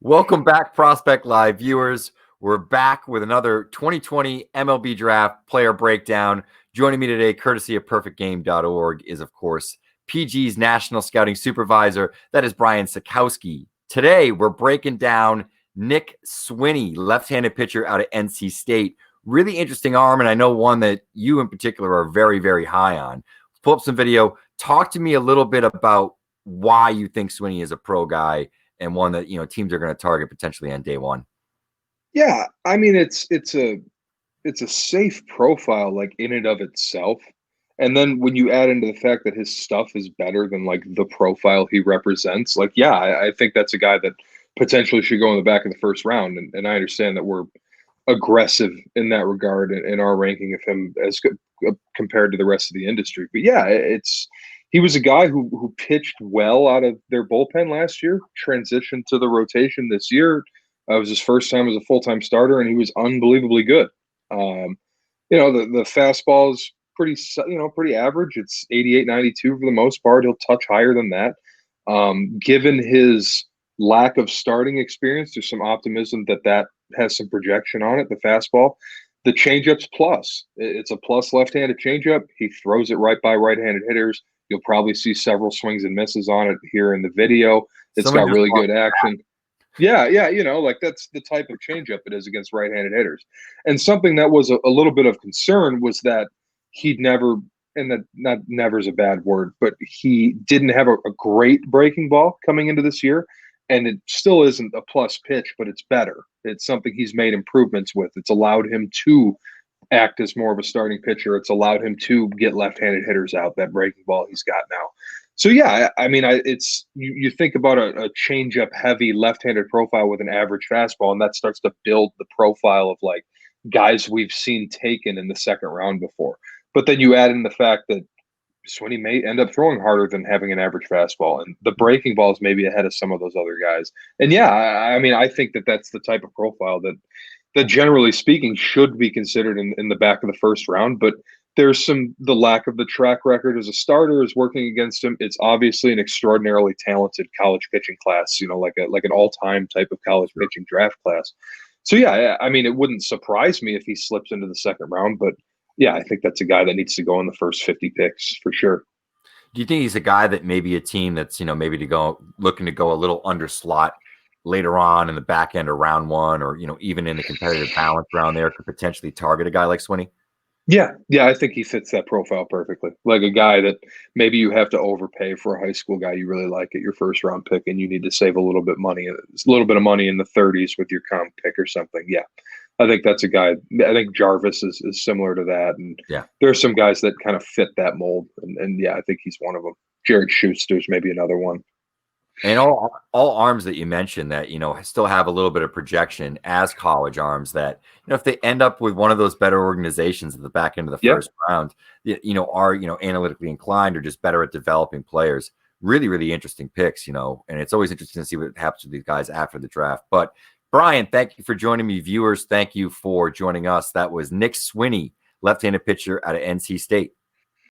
Welcome back, Prospect Live viewers. We're back with another 2020 MLB Draft player breakdown. Joining me today, courtesy of perfectgame.org, is, of course, PG's National Scouting Supervisor. That is Brian Sikowski. Today, we're breaking down Nick Swiney, left-handed pitcher out of NC State. Really interesting arm, and I know one that you in particular are very, very high on. Pull up some video. Talk to me a little bit about why you think Swiney is a pro guy and one that, teams are going to target potentially on day one. Yeah, I mean it's a safe profile, like, in and of itself. And then when you add into the fact that his stuff is better than, like, the profile he represents, like, yeah, I think that's a guy that potentially should go in the back of the first round. And I understand that we're aggressive in that regard in our ranking of him as compared to the rest of the industry. But yeah, he was a guy who pitched well out of their bullpen last year, transitioned to the rotation this year. It was his first time as a full-time starter, and he was unbelievably good. The fastball is pretty average. It's 88, 92 for the most part. He'll touch higher than that. Given his lack of starting experience, there's some optimism that has some projection on it, the fastball. The changeup's plus. It's a plus left-handed changeup. He throws it right by right-handed hitters. You'll probably see several swings and misses on it here in the video. It's got really good action. Yeah, like, that's the type of changeup it is against right-handed hitters. And something that was a little bit of concern was that he'd never, and that not never is a bad word, but he didn't have a great breaking ball coming into this year. And it still isn't a plus pitch, but it's better. It's something he's made improvements with. It's allowed him to act as more of a starting pitcher. It's allowed him to get left-handed hitters out, that breaking ball he's got now. So yeah, I mean, it's you think about a changeup heavy left-handed profile with an average fastball, and that starts to build the profile of, like, guys we've seen taken in the second round before. But then you add in the fact that Swiney may end up throwing harder than having an average fastball, and the breaking ball is maybe ahead of some of those other guys. And yeah, I mean, I think that's the type of profile that generally speaking should be considered in the back of the first round. But there's the lack of the track record as a starter is working against him. It's obviously an extraordinarily talented college pitching class, like an all-time type of college pitching draft class. So yeah, I mean, it wouldn't surprise me if he slips into the second round, but yeah, I think that's a guy that needs to go in the first 50 picks for sure. Do you think he's a guy that maybe a team that's, maybe looking to go a little under slot later on in the back end of round one, or, even in the competitive balance round there, could potentially target a guy like Swiney? Yeah, I think he fits that profile perfectly. Like a guy that maybe you have to overpay for a high school guy you really like at your first round pick, and you need to save a little bit of money in the 30s with your comp pick or something. Yeah, I think that's a guy. I think Jarvis is similar to that, and yeah, there's some guys that kind of fit that mold, and yeah, I think he's one of them. Jared Schuster's maybe another one. And all arms that you mentioned that, still have a little bit of projection as college arms that, if they end up with one of those better organizations at the back end of the first round, are, analytically inclined or just better at developing players. Really, really interesting picks, and it's always interesting to see what happens with these guys after the draft. But Brian, thank you for joining me. Viewers, thank you for joining us. That was Nick Swiney, left-handed pitcher out of NC State.